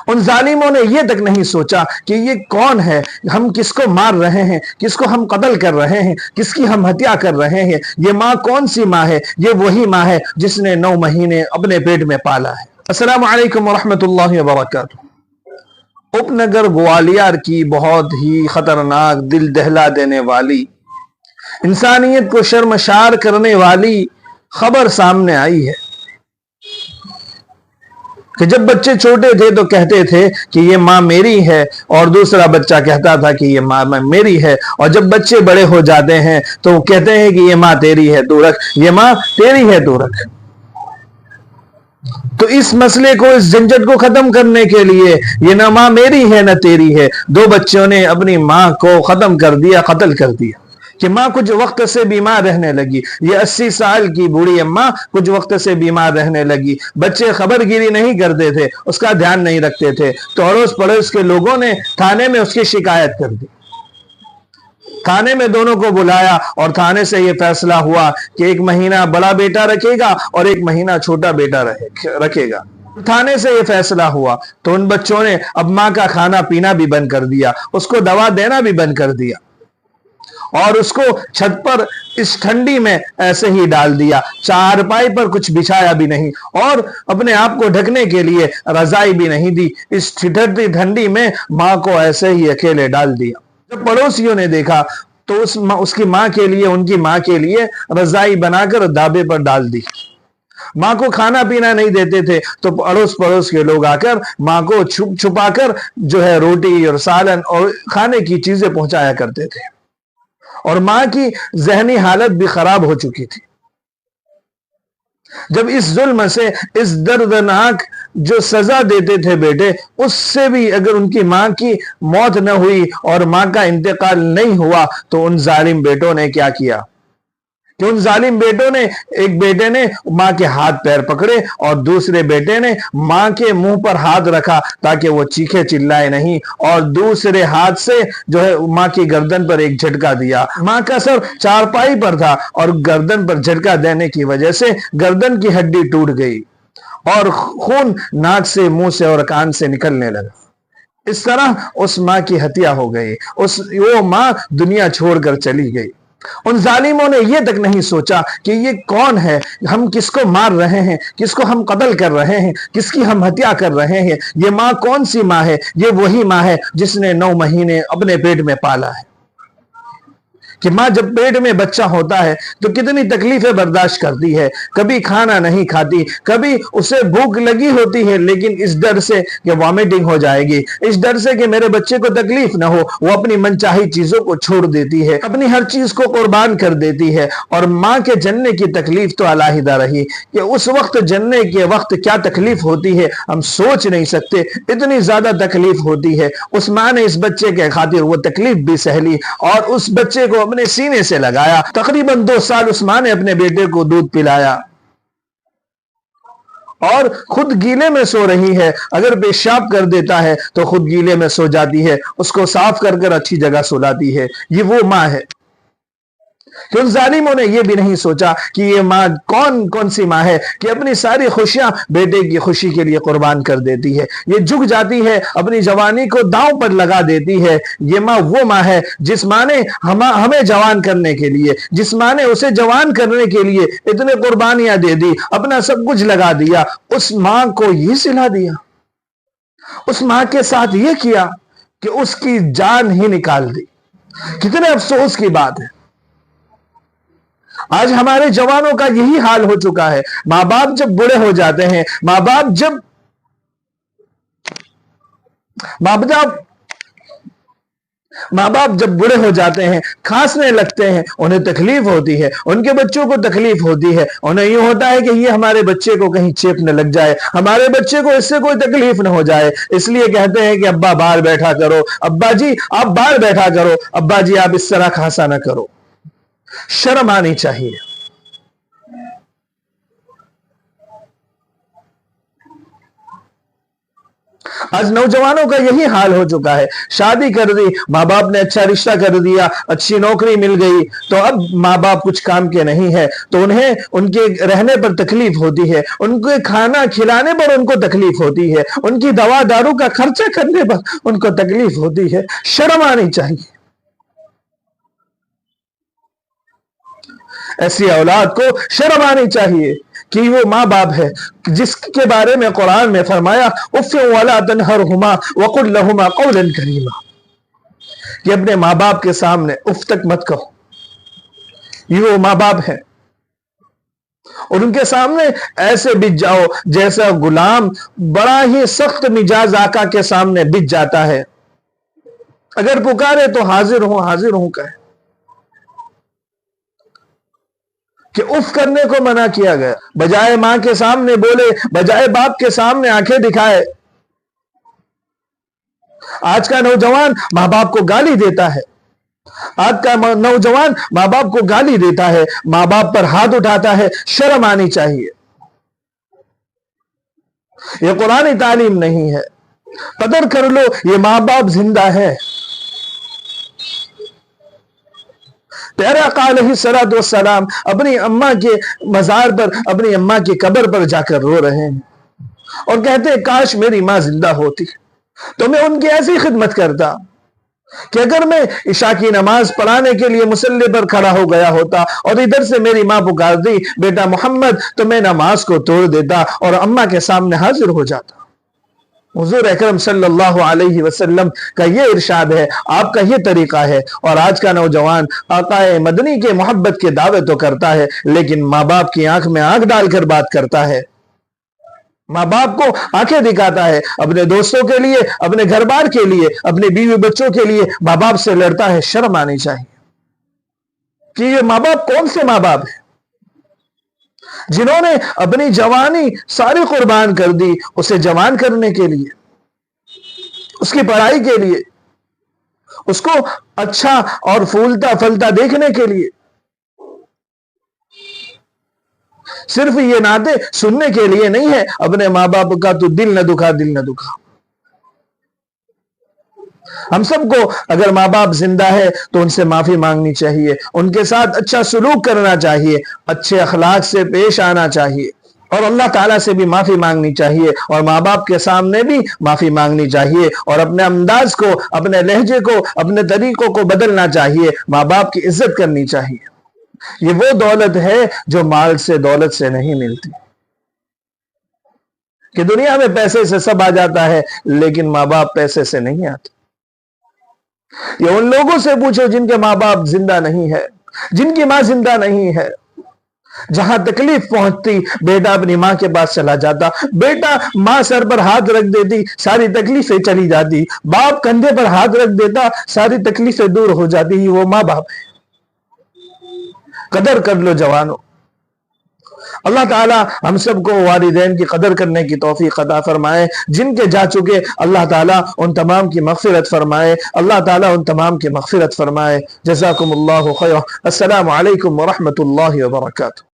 ان ظالموں نے یہ تک نہیں سوچا کہ یہ کون ہے، ہم کس کو مار رہے ہیں، کس کو ہم قتل کر رہے ہیں، کس کی ہم ہتیا کر رہے ہیں۔ یہ ماں کون سی ماں ہے؟ یہ وہی ماں ہے جس نے 9 مہینے اپنے پیٹ میں پالا ہے۔ السلام علیکم ورحمۃ اللہ وبرکاتہ۔ اپ نگر گوالیار کی بہت ہی خطرناک، دل دہلا دینے والی، انسانیت کو شرمشار کرنے والی خبر سامنے آئی ہے کہ جب بچے چھوٹے تھے تو کہتے تھے کہ یہ ماں میری ہے، اور دوسرا بچہ کہتا تھا کہ یہ ماں میری ہے، اور جب بچے بڑے ہو جاتے ہیں تو وہ کہتے ہیں کہ یہ ماں تیری ہے تو رکھ، یہ ماں تیری ہے تو رکھ۔ تو اس مسئلے کو، اس جھنجٹ کو ختم کرنے کے لیے، یہ نہ ماں میری ہے نہ تیری ہے، 2 بچوں نے اپنی ماں کو ختم کر دیا، قتل کر دیا۔ کہ ماں کچھ وقت سے بیمار رہنے لگی، یہ 80 سال کی بوڑھی اماں کچھ وقت سے بیمار رہنے لگی۔ بچے خبر گیری نہیں کرتے تھے، اس کا دھیان نہیں رکھتے تھے، تو اڑوس پڑوس کے لوگوں نے تھانے میں اس کی شکایت کر دی۔ تھانے میں دونوں کو بلایا اور تھانے سے یہ فیصلہ ہوا کہ 1 مہینہ بڑا بیٹا رکھے گا اور 1 مہینہ چھوٹا بیٹا رکھے گا۔ تھانے سے یہ فیصلہ ہوا تو ان بچوں نے اب ماں کا کھانا پینا بھی بند کر دیا، اس کو دوا دینا بھی بند کر دیا، اور اس کو چھت پر اس ٹھنڈی میں ایسے ہی ڈال دیا، چارپائی پر کچھ بچھایا بھی نہیں، اور اپنے آپ کو ڈھکنے کے لیے رضائی بھی نہیں دی۔ اس ٹھنڈی میں ماں کو ایسے ہی اکیلے ڈال دیا۔ جب پڑوسیوں نے دیکھا تو اس کی ماں کے لیے، ان کی ماں کے لیے رضائی بنا کر دھابے پر ڈال دی۔ ماں کو کھانا پینا نہیں دیتے تھے تو اڑوس پڑوس کے لوگ آ کر ماں کو چھپا کر جو ہے روٹی اور سالن اور کھانے کی چیزیں پہنچایا کرتے تھے، اور ماں کی ذہنی حالت بھی خراب ہو چکی تھی۔ جب اس ظلم سے، اس دردناک جو سزا دیتے تھے بیٹے، اس سے بھی اگر ان کی ماں کی موت نہ ہوئی اور ماں کا انتقال نہیں ہوا تو ان ظالم بیٹوں نے کیا کیا کہ ان ظالم بیٹوں نے، ایک بیٹے نے ماں کے ہاتھ پیر پکڑے اور دوسرے بیٹے نے ماں کے منہ پر ہاتھ رکھا تاکہ وہ چیخے چلائے نہیں، اور دوسرے ہاتھ سے جو ہے ماں کی گردن پر ایک جھٹکا دیا۔ ماں کا سر چارپائی پر تھا اور گردن پر جھٹکا دینے کی وجہ سے گردن کی ہڈی ٹوٹ گئی اور خون ناک سے، منہ سے اور کان سے نکلنے لگا۔ اس طرح اس ماں کی ہتیا ہو گئی، وہ ماں دنیا چھوڑ کر چلی گئی۔ ان ظالموں نے یہ تک نہیں سوچا کہ یہ کون ہے، ہم کس کو مار رہے ہیں، کس کو ہم قتل کر رہے ہیں، کس کی ہم ہتیا کر رہے ہیں۔ یہ ماں کون سی ماں ہے؟ یہ وہی ماں ہے جس نے 9 مہینے اپنے پیٹ میں پالا ہے۔ کہ ماں جب پیٹ میں بچہ ہوتا ہے تو کتنی تکلیفیں برداشت کرتی ہے، کبھی کھانا نہیں کھاتی، کبھی اسے بھوک لگی ہوتی ہے لیکن اس ڈر سے کہ وامٹنگ ہو جائے گی، اس ڈر سے کہ میرے بچے کو تکلیف نہ ہو، وہ اپنی منچاہی چیزوں کو چھوڑ دیتی ہے، اپنی ہر چیز کو قربان کر دیتی ہے۔ اور ماں کے جننے کی تکلیف تو علیحدہ رہی کہ اس وقت جننے کے وقت کیا تکلیف ہوتی ہے ہم سوچ نہیں سکتے، اتنی زیادہ تکلیف ہوتی ہے۔ اس ماں نے اس بچے کے خاطر وہ تکلیف بھی سہلی اور اس بچے کو اپنے سینے سے لگایا۔ تقریباً 2 سال اس ماں نے اپنے بیٹے کو دودھ پلایا، اور خود گیلے میں سو رہی ہے، اگر پیشاب کر دیتا ہے تو خود گیلے میں سو جاتی ہے، اس کو صاف کر کر اچھی جگہ سلاتی ہے۔ یہ وہ ماں ہے کہ ان ظالموں نے یہ بھی نہیں سوچا کہ یہ ماں کون سی ماں ہے کہ اپنی ساری خوشیاں بیٹے کی خوشی کے لیے قربان کر دیتی ہے، یہ جھک جاتی ہے، اپنی جوانی کو داؤں پر لگا دیتی ہے۔ یہ ماں وہ ماں ہے جس ماں نے ہمیں جوان کرنے کے لیے، جس ماں نے اسے جوان کرنے کے لیے اتنے قربانیاں دے دی، اپنا سب کچھ لگا دیا، اس ماں کو یہ سلا دیا، اس ماں کے ساتھ یہ کیا کہ اس کی جان ہی نکال دی۔ کتنے افسوس کی بات ہے۔ آج ہمارے جوانوں کا یہی حال ہو چکا ہے۔ ماں باپ جب بوڑھے ہو جاتے ہیں، ماں باپ جب بوڑھے ہو جاتے ہیں، کھانسنے لگتے ہیں، انہیں تکلیف ہوتی ہے، ان کے بچوں کو تکلیف ہوتی ہے، انہیں یہ ہوتا ہے کہ یہ ہمارے بچے کو کہیں چیپ نہ لگ جائے، ہمارے بچے کو اس سے کوئی تکلیف نہ ہو جائے، اس لیے کہتے ہیں کہ ابا باہر بیٹھا کرو، ابا جی آپ باہر بیٹھا کرو، ابا جی آپ اس طرح کھانسا نہ کرو۔ شرم آنی چاہیے۔ آج نوجوانوں کا یہی حال ہو چکا ہے، شادی کر دی، ماں باپ نے اچھا رشتہ کر دیا، اچھی نوکری مل گئی، تو اب ماں باپ کچھ کام کے نہیں ہے، تو انہیں ان کے رہنے پر تکلیف ہوتی ہے، ان کے کھانا کھلانے پر ان کو تکلیف ہوتی ہے، ان کی دوا دارو کا خرچہ کرنے پر ان کو تکلیف ہوتی ہے۔ شرم آنی چاہیے ایسی اولاد کو، شرم آنی چاہیے کہ وہ ماں باپ ہے جس کے بارے میں قرآن میں فرمایا اف ولا تنہرہما وقل لہما قولا کریما، کہ اپنے ماں باپ کے سامنے اف تک مت کہو، یہ وہ ماں باپ ہے، اور ان کے سامنے ایسے بچ جاؤ جیسا غلام بڑا ہی سخت مزاج آقا کے سامنے بچ جاتا ہے، اگر پکارے تو حاضر ہوں کہے، کہ اف کرنے کو منع کیا گیا، بجائے ماں کے سامنے بولے، بجائے باپ کے سامنے آنکھیں دکھائے۔ آج کا نوجوان ماں باپ کو گالی دیتا ہے، آج کا نوجوان ماں باپ کو گالی دیتا ہے، ماں باپ پر ہاتھ اٹھاتا ہے، شرم آنی چاہیے۔ یہ قرآنی تعلیم نہیں ہے، قدر کر لو، یہ ماں باپ زندہ ہے۔ پیارے آقا علیہ السلام اپنی اماں کے مزار پر، اپنی اماں کی قبر پر جا کر رو رہے ہیں اور کہتے ہیں کاش میری ماں زندہ ہوتی تو میں ان کی ایسی خدمت کرتا کہ اگر میں عشاء کی نماز پڑھانے کے لیے مصلی پر کھڑا ہو گیا ہوتا اور ادھر سے میری ماں پکار دی بیٹا محمد، تو میں نماز کو توڑ دیتا اور اماں کے سامنے حاضر ہو جاتا۔ حضور اکرم صلی اللہ علیہ وسلم کا یہ ارشاد ہے، آپ کا یہ طریقہ ہے، اور آج کا نوجوان آقا مدنی کے محبت کے دعوے تو کرتا ہے لیکن ماں باپ کی آنکھ میں آنکھ ڈال کر بات کرتا ہے، ماں باپ کو آنکھیں دکھاتا ہے، اپنے دوستوں کے لیے، اپنے گھر بار کے لیے، اپنے بیوی بچوں کے لیے ماں باپ سے لڑتا ہے۔ شرم آنی چاہیے کہ یہ ماں باپ کون سے ماں باپ ہیں جنہوں نے اپنی جوانی ساری قربان کر دی اسے جوان کرنے کے لیے، اس کی پڑھائی کے لیے، اس کو اچھا اور پھولتا پھلتا دیکھنے کے لیے، صرف یہ نعتیں سننے کے لیے نہیں ہے۔ اپنے ماں باپ کا تو دل نہ دکھا، دل نہ دکھا۔ ہم سب کو اگر ماں باپ زندہ ہے تو ان سے معافی مانگنی چاہیے، ان کے ساتھ اچھا سلوک کرنا چاہیے، اچھے اخلاق سے پیش آنا چاہیے، اور اللہ تعالیٰ سے بھی معافی مانگنی چاہیے، اور ماں باپ کے سامنے بھی معافی مانگنی چاہیے، اور اپنے انداز کو، اپنے لہجے کو، اپنے طریقوں کو بدلنا چاہیے، ماں باپ کی عزت کرنی چاہیے۔ یہ وہ دولت ہے جو مال سے، دولت سے نہیں ملتی، کہ دنیا میں پیسے سے سب آ جاتا ہے لیکن ماں باپ پیسے سے نہیں آتے۔ یہ ان لوگوں سے پوچھو جن کے ماں باپ زندہ نہیں ہے، جن کی ماں زندہ نہیں ہے، جہاں تکلیف پہنچتی بیٹا اپنی ماں کے پاس چلا جاتا، بیٹا ماں سر پر ہاتھ رکھ دیتی ساری تکلیفیں چلی جاتی، باپ کندھے پر ہاتھ رکھ دیتا ساری تکلیفیں دور ہو جاتی۔ وہ ماں باپ ہے، قدر کر لو جوانوں۔ اللہ تعالی ہم سب کو والدین کی قدر کرنے کی توفیق عطا فرمائے، جن کے جا چکے اللہ تعالی ان تمام کی مغفرت فرمائے، اللہ تعالی ان تمام کی مغفرت فرمائے۔ جزاکم اللہ خیر۔ السلام علیکم ورحمۃ اللہ وبرکاتہ۔